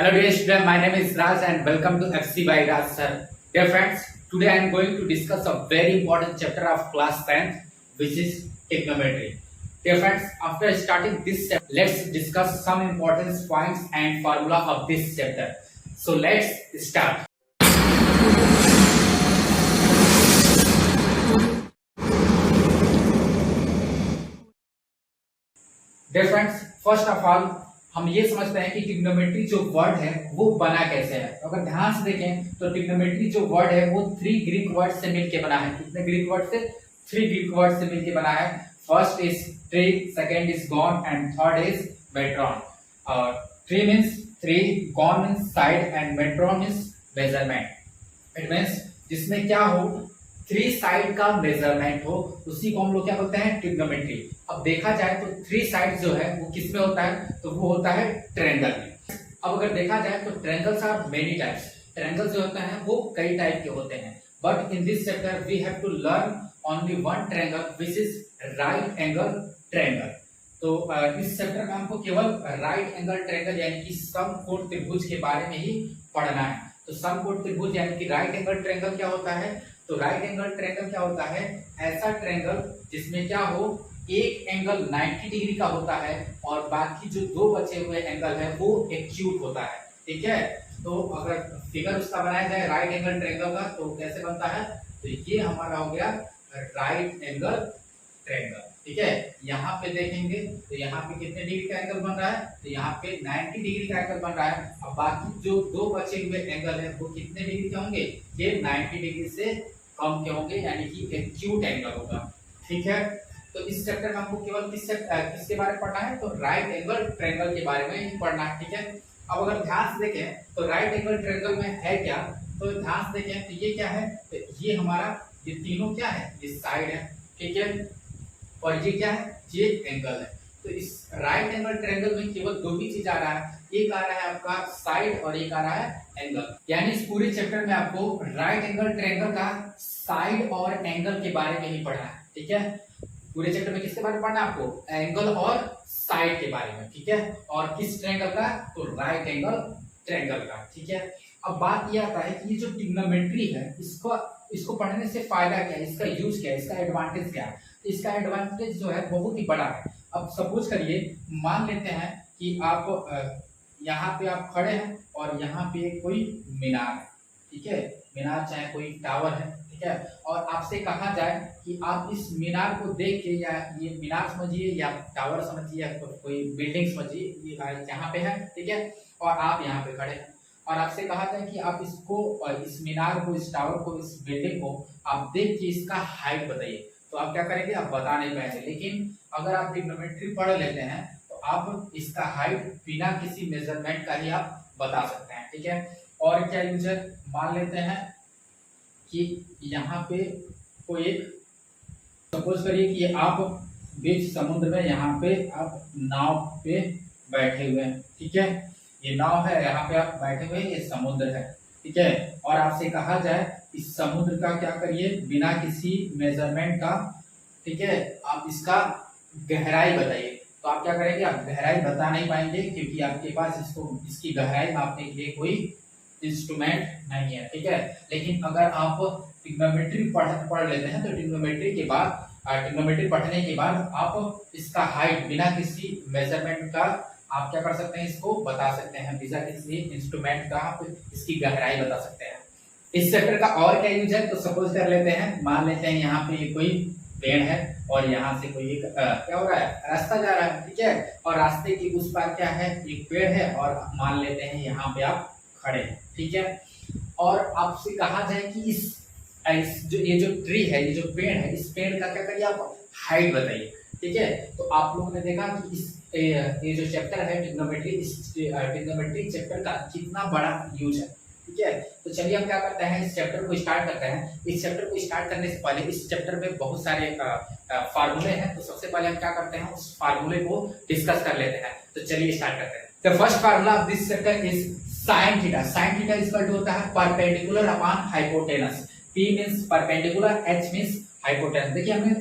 Hello dear student, my name is Raj and welcome to FC by Raj sir. Dear friends, today I am going to discuss a very important chapter of class 10th which is trigonometry. Dear friends, after starting this chapter, let's discuss some important points and formula of this chapter. So let's start. Dear friends, first of all हम ये समझते हैं कि trigonometry जो word है वो बना कैसे है। अगर ध्यान से देखें तो ट्रिग्नोमेट्री जो वर्ड है वो 3 ग्रीक वर्ड से मिलकर बना है। कितने ग्रीक वर्ड से? 3 ग्रीक वर्ड से मिलकर बना है। First is tri, second is gon and third is metron. और tri means 3, gon means side and metron means measurement. It means जिसमें क्या हो 3 साइड का मेजरमेंट हो, उसी को हम लोग क्या बोलते हैं? ट्रिग्नोमेट्री। अब देखा जाए तो 3 साइड जो है वो किस में होता है? तो वो होता है ट्रायंगल में। अब अगर देखा जाए तो triangles are many types. Triangle जो होते हैं वो कई टाइप के होते हैं, but in this chapter we have to learn only one triangle which is right angle triangle. तो इस चैप्टर में हमको केवल राइट एंगल ट्रायंगल यानी कि समकोण त्रिभुज के बारे में ही पढ़ना है। तो समकोण त्रिभुज यानी कि राइट एंगल ट्रायंगल क्या होता है? तो राइट एंगल ट्रायंगल क्या होता है? ऐसा ट्रायंगल जिसमें क्या हो, एक एंगल 90 डिग्री का होता है और बाकी जो 2 बचे हुए एंगल है वो एक्यूट होता है। ठीक है, तो अगर फिगर उसका बनाया जाए राइट एंगल ट्रायंगल का तो कैसे बनता है? तो ये हमारा हो गया राइट एंगल ट्रायंगल। ठीक है, यहाँ पे देखेंगे तो यहाँ पे कितने डिग्री का एंगल बन रहा है? तो यहाँ पे 90 डिग्री का एंगल बन रहा है। अब बाकी जो 2 बचे हुए एंगल है वो कितने डिग्री के होंगे? ये 90 डिग्री से कम के होंगे, यानी कि एक्यूट एंगल होगा। ठीक है, तो इस चैप्टर में हमको केवल किसके बारे में पढ़ना है? तो राइट एंगल ट्रायंगल के बारे में ही पढ़ना है। ठीक है, अब अगर ध्यान से देखें तो राइट एंगल ट्रायंगल में है क्या? तो ध्यान से देखें तो ये क्या है? तो ये हमारा ये तीनों क्या है? ये साइड है। ठीक है, और ये क्या है? ये एंगल है। तो इस राइट एंगल ट्रायंगल में केवल 2 ही चीज आ रहा है, एक आ रहा है आपका साइड और एक आ रहा है एंगल। यानी इस पूरे चैप्टर में आपको राइट एंगल ट्रायंगल का साइड और एंगल के बारे में ही पढ़ना है। ठीक है, पूरे चैप्टर में किसके बारे में पढ़ना है आपको? एंगल और साइड के बारे में। ठीक है, और किस ट्रायंगल का? तो राइट एंगल ट्रायंगल का। ठीक है, अब बात यह आता है कि ये जो ट्रिग्नोमेट्री है इसको पढ़ने से फायदा क्या है, इसका यूज क्या है, इसका एडवांटेज क्या है? तो इसका एडवांटेज जो है बहुत ही बड़ा है। अब सपोज करिए, मान लेते हैं कि आप यहाँ पे आप खड़े हैं और यहाँ पे कोई मीनार है। ठीक है, मीनार चाहे कोई टावर है। ठीक है, और आपसे कहा जाए कि आप इस मीनार को देख के, या ये मीनार समझिए या टावर समझिए या कोई बिल्डिंग समझिए, ये यहाँ पे है। ठीक है, और आप यहाँ पे खड़े हैं और आपसे कहा जाए कि आप इस मीनार को, इस टावर को, इस बिल्डिंग को आप देख के इसका हाइट बताइए। तो आप क्या करेंगे? आप बता नहीं पाएंगे। लेकिन अगर आप ट्रिग्नोमेट्री पढ़ लेते हैं तो आप इसका हाइट बिना किसी मेजरमेंट का ही आप बता सकते हैं। ठीक है, और क्या यूज है? मान लेते हैं कि यहाँ पे कोई एक, सपोज करिए कि आप बीच समुद्र में यहाँ पे आप नाव पे बैठे हुए हैं। ठीक है, ये नाव है, यहाँ पे आप बैठे हुए हैं, ये समुद्र है। ठीक है, और आपसे कहा जाए इस समुद्र का क्या करिए, बिना किसी मेजरमेंट का, ठीक है, आप इसका गहराई बताइए। तो आप क्या करेंगे? आप गहराई बता नहीं पाएंगे क्योंकि आपके पास इसकी गहराई मापने के लिए कोई इंस्ट्रूमेंट नहीं है। ठीक है, लेकिन अगर आप ट्रिग्नोमेट्री पढ़ लेते हैं तो ट्रिग्नोमेट्री पढ़ने के बाद आप इसका हाइट बिना किसी मेजरमेंट का आप क्या कर सकते हैं? इसको बता सकते हैं, बिना किसी इंस्ट्रूमेंट का आप इसकी गहराई बता सकते हैं। इस चैप्टर का और क्या यूज है? तो सपोज कर लेते हैं, मान लेते हैं यहाँ पे कोई पेड़ है और यहाँ से कोई क्या हो रहा है? रास्ता जा रहा है। ठीक है, और रास्ते के उस पार क्या है? एक पेड़ है और मान लेते हैं यहाँ पे आप खड़े हैं। ठीक है, और आपसे कहा जाए कि ये जो ट्री है, ये जो पेड़ है, इस पेड़ का क्या करिए? आप हाइट बताइए। ठीक है, तो आप लोगों ने देखा कि ये जो चैप्टर है ट्रिग्नोमेट्री, इस ट्रिग्नोमेट्री चैप्टर का कितना बड़ा यूज है। ठीक है, तो चलिए हम क्या करते हैं, इस चैप्टर को स्टार्ट करते हैं। इस चैप्टर को स्टार्ट करने से पहले इस चैप्टर में बहुत सारे फार्मूले हैं, तो सबसे पहले हम क्या करते हैं, उस फार्मूले को डिस्कस कर लेते हैं। तो चलिए स्टार्ट करते हैं। The first formula of this chapter is sine theta. Sine theta equal to होता है perpendicular upon hypotenuse. P means perpendicular, H means hypotenuse. देखिए हमने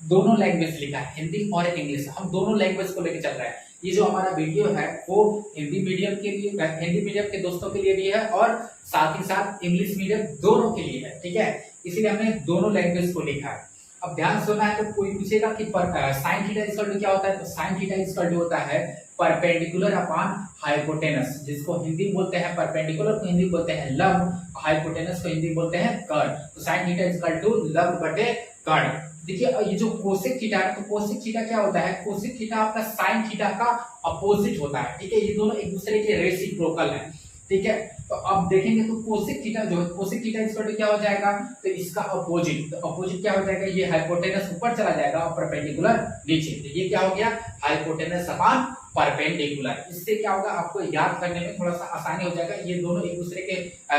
दोनों लैंग्वेज लिखा है, हिंदी और इंग्लिश। हम दोनों लैंग्वेज को लेकर चल रहे हैं। ये जो हमारा वीडियो है वो हिंदी मीडियम के लिए, हिंदी मीडियम के दोस्तों के लिए भी है और साथ ही साथ इंग्लिश मीडियम दोनों के लिए है, ठीक है। इसीलिए हमने दोनों लैंग्वेज को लिखा है। अब ध्यान सुनना है, तो कोई पूछेगा कि साइन थीटा इक्वल टू क्या होता है, तो साइन थीटा इक्वल टू होता है परपेंडिकुलर अपॉन हाइपोटेनस, जिसको हिंदी बोलते हैं परपेंडिकुलर को हिंदी बोलते हैं लंब, हाइपोटेनस को हिंदी बोलते हैं कर्ण। तो साइन थीटा इक्वल टू लंब बटे कर्ण। देखिए ये जो कोसेक थीटा है, तो कोसेक थीटा क्या होता है, कोसेक थीटा आपका साइन थीटा का अपोजिट होता है, ठीक है। ये दोनों एक दूसरे के रेसिप्रोकल है, ठीक है। तो अब देखेंगे तो कोसेक थीटा जो है, कोसेक थीटा इक्वल टू क्या हो जाएगा, तो इसका अपोजिट, तो अपोजिट क्या हो जाएगा, ये हाइपोटेनस ऊपर चला जाएगा और परपेंडिकुलर नीचे, तो ये क्या हो गया हाइपोटेनस अपॉन परपेंडिकुलर। इससे क्या होगा, आपको याद करने में थोड़ा सा आसानी हो जाएगा। ये दोनों एक दूसरे के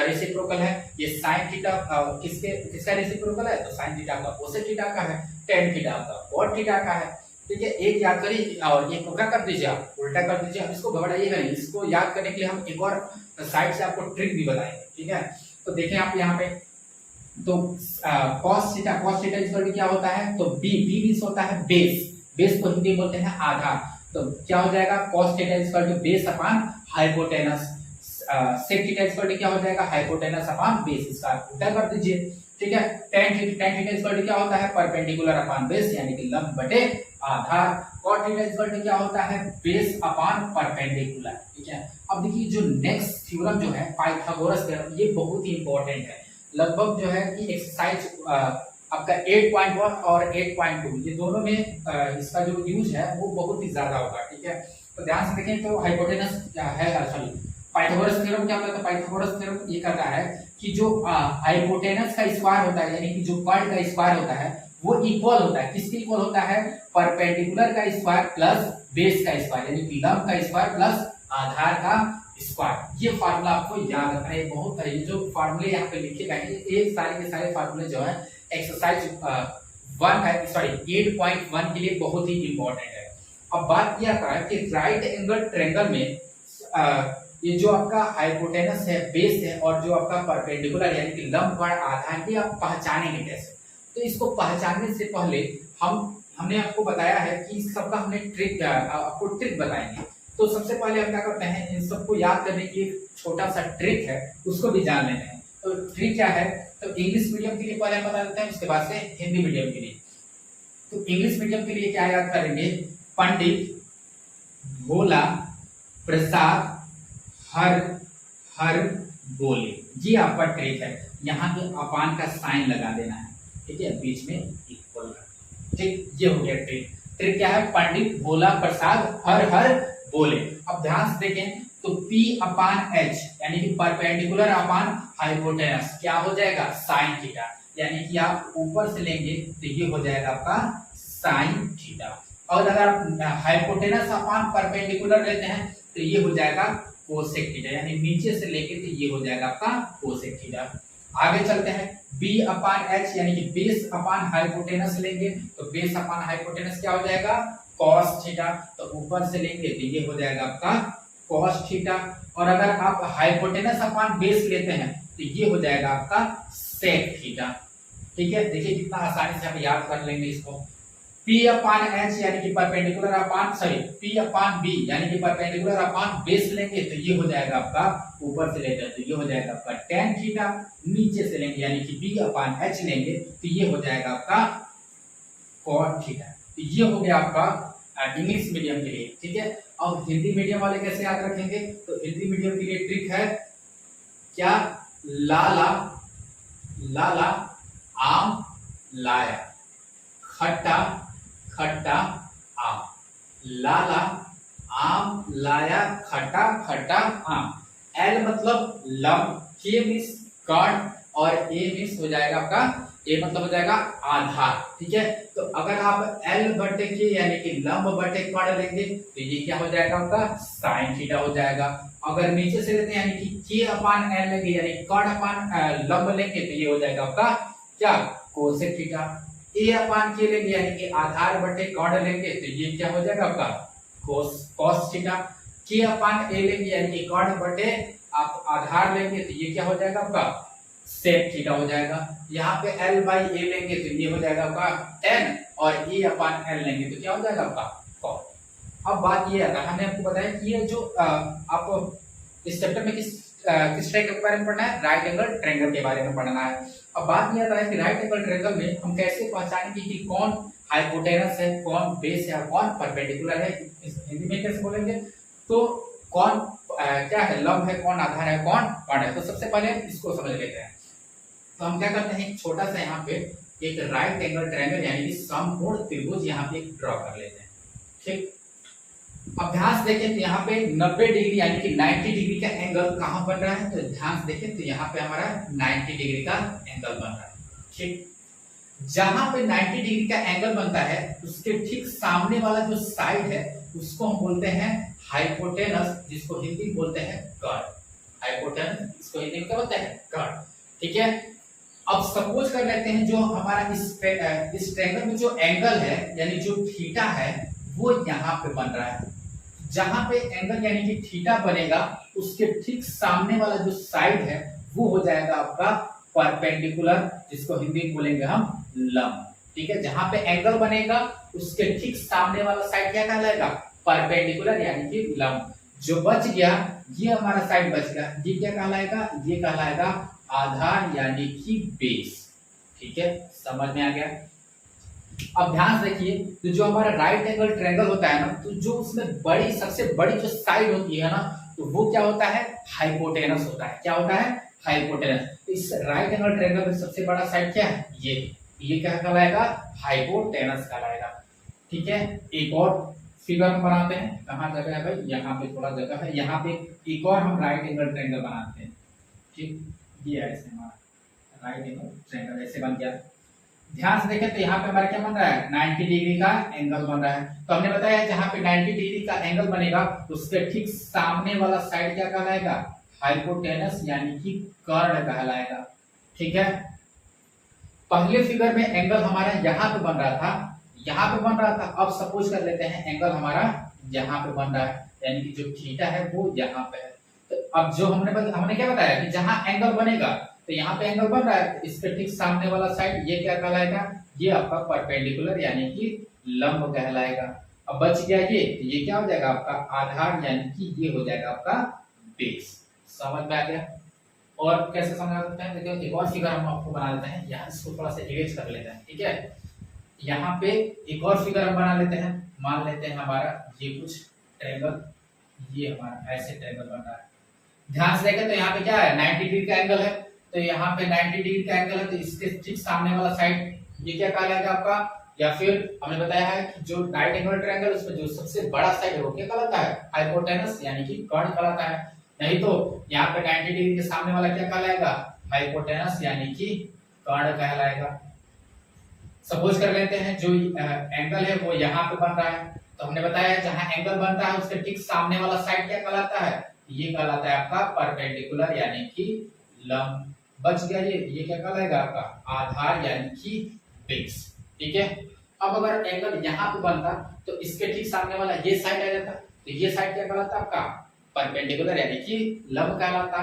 रेसिप्रोकल है। ये साइन थीटा किसका रेसिप्रोकल है, तो साइन थीटा का कोसेक थीटा का है, टेन थीटा का कॉट थीटा का है, ठीक है। एक याद करिए और ये क्या कर दीजिए आप उल्टा कर दीजिए। अब इसको घबराइएगा नहीं, इसको याद करने के लिए हम एक और साइड से आपको ट्रिक भी बताएंगे, ठीक है। तो देखें आप यहाँ पे, तो cos थीटा इक्वल टू क्या होता है, तो b मींस होता है बेस को हिंदी में बोलते हैं आधार। तो क्या हो जाएगा, cos theta equal to base upon hypotenuse, sec theta equal to क्या हो जाएगा, हाइपोटेनस अपॉन बेस, इसका उल्टा कर दीजिए, ठीक है। tan थीटा इक्वल टू क्या होता है, परपेंडिकुलर अपॉन बेस यानी कि लंब बटे आधार। cot थीटा इक्वल टू क्या होता है, बेस अपॉन परपेंडिकुलर, ठीक है। अब देखिए जो नेक्स्ट थ्योरम जो है पाइथागोरस थ्योरम, ये बहुत ही इंपॉर्टेंट है। लगभग जो है कि एक्सरसाइज आपका 8.1 और 8.2 ये दोनों में इसका जो यूज है वो बहुत ही ज्यादा होगा, ठीक है। तो ध्यान से देखें, तो हाइपोटेनस क्या है, सॉरी पाइथागोरस थ्योरम क्या होता है, तो पाइथागोरस थ्योरम ये कहता है कि जो हाइपोटेनस का स्क्वायर होता है, यानी कि जो कर्ण का स्क्वायर होता है वो इक्वल होता है, किसके इक्वल होता है, परपेंडिकुलर का स्क्वायर प्लस बेस का स्क्वायर, यानी कि लंब का स्क्वायर प्लस आधार का स्क्वायर। ये फार्मूला आपको याद रखना है, बहुत है। ये जो फार्मूले यहाँ पे लिखे गए ये सारे के सारे फार्मूले जो है एक्सरसाइज 8.1 के लिए बहुत ही इंपॉर्टेंट है। अब बात किया था कि राइट एंगल ट्रायंगल में ये जो आपका हाइपोटेनस है, बेस है और जो आपका परपेंडिकुलर यानी कि लंब पर आधार की आप पहचानेंगे कैसे। तो इसको पहचानने से पहले हमने आपको बताया है कि इस सबका हमने ट्रिक आपको ट्रिक बताएंगे। तो सबसे पहले हम क्या करते हैं, इन सबको याद करने की एक छोटा सा ट्रिक है, उसको भी जान लेते हैं। तो ट्रिक क्या है, तो इंग्लिश मीडियम के लिए पहले हम बता देते हैं, उसके बाद से हिंदी मीडियम के लिए। तो इंग्लिश मीडियम के लिए क्या याद करेंगे, पंडित भोला प्रसाद हर हर बोले, ये आपका ट्रिक है। यहाँ पे अपान का साइन लगा देना है, ठीक है, बीच में इक्वल, ठीक, ये हो गया ट्रिक। ट्रिक क्या है, पंडित भोला प्रसाद हर हर बोले। अब ध्यान से देखें, तो P अपान H यानी कि परपेंडिकुलर अपान हाइपोटेनस क्या हो जाएगा, साइन थीटा, यानी कि आप ऊपर से लेंगे तो ये हो जाएगा आपका साइन थीटा। और अगर आप हाइपोटेनस अपान परपेंडिकुलर लेते हैं तो ये हो जाएगा कोसेक थीटा, यानी नीचे से लेके तो ये हो जाएगा आपका कोसेक थीटा। आगे चलते हैं, B अपान H यानी कि बेस अपान हाइपोटेनस लेंगे तो बेस अपान हाइपोटेनस क्या हो जाएगा, cos थीटा। तो ऊपर से लेंगे तो ये हो जाएगा आपका cos थीटा। और अगर आप हाइपोटेनस अपान बेस लेते हैं तो ये हो जाएगा आपका sec थीटा, ठीक है। देखिए कितना आसानी से हम याद कर लेंगे इसको। P अपान H यानी कि परपेंडिकुलर अपान P अपान B यानी कि परपेंडिकुलर अपान बेस लेंगे तो ये हो जाएगा आपका, ऊपर से लेते हैं तो ये हो जाएगा आपका tan थीटा। नीचे से लेंगे यानी कि B अपान H लेंगे तो ये हो जाएगा आपका cot थीटा। तो ये हो गया आपका इंग्लिश मीडियम के लिए, ठीक है। अब हिंदी मीडियम वाले कैसे याद रखेंगे, तो हिंदी मीडियम के लिए ट्रिक है क्या, लाला लाला आम लाया, खट्टा खट्टा आम, लाला आम लाया खट्टा खट्टा आम। एल मतलब लंब, के मींस कर्ण और ए मींस हो जाएगा आपका, ए मतलब हो जाएगा आधार, ठीक है। तो अगर आप एल बटे के यानी कि लंब बटे कर्ण लेंगे तो ये क्या हो जाएगा आपका, साइन थीटा हो जाएगा। अगर नीचे से लेते हैं यानी कि के अपान एल लेंगे यानी कर्ण अपान लंब लेंगे तो ये हो जाएगा आपका क्या, कोसेक थीटा। ए अपान के लेंगे यानी कि आधार बटे कर्ण लेंगे तो ये क्या हो जाएगा आपका, cos थीटा। के अपान ए लेंगे यानी कि कर्ण बटे आप आधार लेंगे तो ये क्या हो जाएगा आपका, सेक थीटा हो जाएगा। यहाँ पे L बाई ए लेंगे तो ये हो जाएगा आपका tan और E अपान L लेंगे तो क्या हो जाएगा आपका cot। अब बात ये आता है, हमने आपको बताया कि ये जो आप इस चैप्टर में किस ट्रायंगल के बारे में पढ़ना है, राइट एंगल ट्रायंगल के बारे में पढ़ना है। अब बात ये आता है कि राइट एंगल ट्रायंगल में हम कैसे पहचानेंगे कि कौन हाइपोटेनस है, कौन बेस है, कौन परपेंडिकुलर है। हिंदी में कैसे बोलेंगे, तो कौन क्या है, लंब है, कौन आधार है, कौन कर्ण है। तो सबसे पहले इसको समझ लेते हैं। तो हम क्या करते हैं, एक छोटा सा यहाँ पे एक राइट एंगल ट्रायंगल यानी कि समकोण त्रिभुज यहाँ पे ड्रॉ कर लेते हैं। ठीक, अब ध्यान से देखें तो यहाँ पे 90 डिग्री यानी कि 90 डिग्री का एंगल कहाँ बन रहा है, तो ध्यान से देखें तो यहाँ पे हमारा 90 डिग्री का एंगल बन रहा है। ठीक, जहां पे 90 डिग्री का एंगल बनता है उसके ठीक सामने वाला जो साइड है उसको हम बोलते हैं हाइपोटेनस, जिसको हिंदी में बोलते हैं कर्ण। हाइपोटेनस, इसको हिंदी में क्या बोलते हैं, कर्ण। ठीक है, अब सपोज कर लेते हैं जो हमारा इस ट्रायंगल में जो एंगल है यानी जो थीटा है वो यहाँ पे बन रहा है। जहां पे एंगल यानी कि थीटा बनेगा उसके ठीक सामने वाला जो साइड है वो हो जाएगा आपका परपेंडिकुलर, जिसको हिंदी में बोलेंगे हम लंब। ठीक है, जहां पे एंगल बनेगा उसके ठीक सामने वाला साइड क्या कहलाएगा, परपेंडिकुलर यानी कि लंब। जो बच गया ये हमारा साइड बच गया, ये क्या कहलाएगा, ये कहलाएगा आधार यानी कि बेस। ठीक है, समझ में आ गया। अब ध्यान से देखिए, तो जो हमारा राइट एंगल ट्रायंगल होता है ना, तो जो उसमें बड़ी सबसे बड़ी जो साइड होती है ना, तो वो क्या होता है, हाइपोटेनस होता है। क्या होता है, हाइपोटेनस। इस राइट एंगल ट्रायंगल में सबसे बड़ा साइड क्या है, ये क्या कहलाएगा, हाइपोटेनस कहलाएगा। ठीक है, एक और फिगर हम बनाते हैं, कहाँ जगह है भाई, यहाँ पे थोड़ा जगह है, यहाँ पे एक और हम राइट एंगल ट्रायंगल बनाते हैं। ठीक, ये ऐसे हमारा राइट एंगल ट्रायंगल ऐसे बन गया। ध्यान से देखें तो यहाँ पे हमारा क्या बन रहा है, 90 डिग्री का एंगल बन रहा है। तो हमने बताया जहाँ पे 90 डिग्री का एंगल बनेगा उसके ठीक सामने वाला साइड क्या कहलाएगा, हाइपोटेनस यानी कि कर्ण कहलाएगा। ठीक है, पहले फिगर में एंगल हमारा यहाँ पे बन रहा था, यहाँ पे बन रहा था। अब सपोज कर लेते हैं एंगल हमारा यहाँ पे बन रहा है, यानी कि जो थीटा है वो यहाँ पे है। तो अब जो हमने क्या बताया कि जहाँ एंगल बनेगा, तो यहाँ पे एंगल बन रहा है, इसके ठीक सामने वाला साइड ये क्या कहलाएगा, ये आपका परपेंडिकुलर यानी कि लंब कहलाएगा। अब बच गया ये क्या हो जाएगा आपका आधार यानी कि ये हो जाएगा आपका बेस। समझ में आ गया। और कैसे समझा सकते हैं, देखिए एक और फिगर हम आपको बना लेते हैं, यहाँ इसको थोड़ा सा इरेज कर लेते हैं। ठीक है, यहाँ पे एक और फिगर हम बना लेते हैं। मान लेते हैं हमारा ये कुछ ट्रायंगल, ये हमारा ऐसे ट्रायंगल बन रहा है। ध्यान से देखें तो यहाँ पे क्या है, 90 डिग्री का एंगल है। तो यहाँ पे 90 डिग्री का एंगल है, तो इसके ठीक सामने वाला साइड ये क्या कहलाएगा आपका, या फिर हमने बताया है कि जो राइट एंगल ट्रायंगल उसमें जो सबसे बड़ा साइड है वो क्या कहलाता है, हाइपोटेनस यानी कि कर्ण कहलाता है। नहीं तो यहाँ पे 90 डिग्री के सामने वाला क्या कहलाएगा, हाइपोटेनस यानी कि कर्ण कहलाएगा। सपोज कर लेते हैं जो एंगल है वो यहाँ पे बन रहा है। तो हमने बताया जहां एंगल बनता है उसके ठीक सामने वाला साइड क्या कहलाता है, ये कहलाता है आपका परपेंडिकुलर यानी कि लंब। बच गया ये क्या कहलाएगा आपका आधार यानी कि बेस। ठीक है, अब अगर एंगल यहाँ पे बनता तो इसके ठीक सामने वाला ये साइड आ जाता, तो ये साइड क्या कहलाता आपका परपेंडिकुलर यानी कि लंब कहलाता।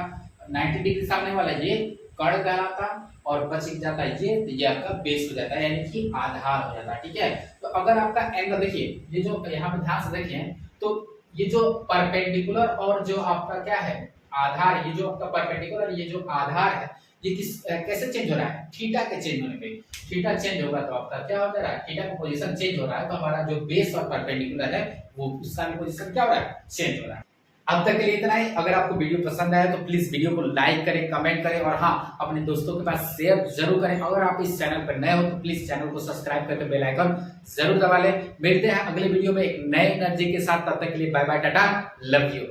90 डिग्री सामने वाला ये कर्ण कहलाता, और बच जाता है ये आपका बेस हो जाता है यानी कि आधार हो जाता है। ठीक है, तो अगर आपका एंगल देखिए, ये जो यहाँ पे ध्यान से देखें तो ये जो परपेंडिकुलर और जो आपका क्या है आधार, ये जो आपका परपेंडिकुलर ये जो आधार है ये कैसे चेंज हो रहा है, थीटा के चेंज होने पे। थीटा चेंज होगा तो आपका क्या हो रहा है, थीटा का पोजीशन चेंज हो रहा है, तो हमारा जो बेस और परपेंडिकुलर है वो उसका भी पोजीशन क्या हो रहा है, चेंज हो रहा है। अब तक के लिए इतना ही। अगर आपको वीडियो पसंद आया तो प्लीज वीडियो को लाइक करें, कमेंट करें, और हाँ अपने दोस्तों के पास शेयर जरूर करें। अगर आप इस चैनल पर नए हो तो प्लीज चैनल को सब्सक्राइब करके बेल आइकन जरूर दबा लें। मिलते हैं अगले वीडियो में एक नए एनर्जी के साथ, तब तक के लिए bye bye, tata, love you.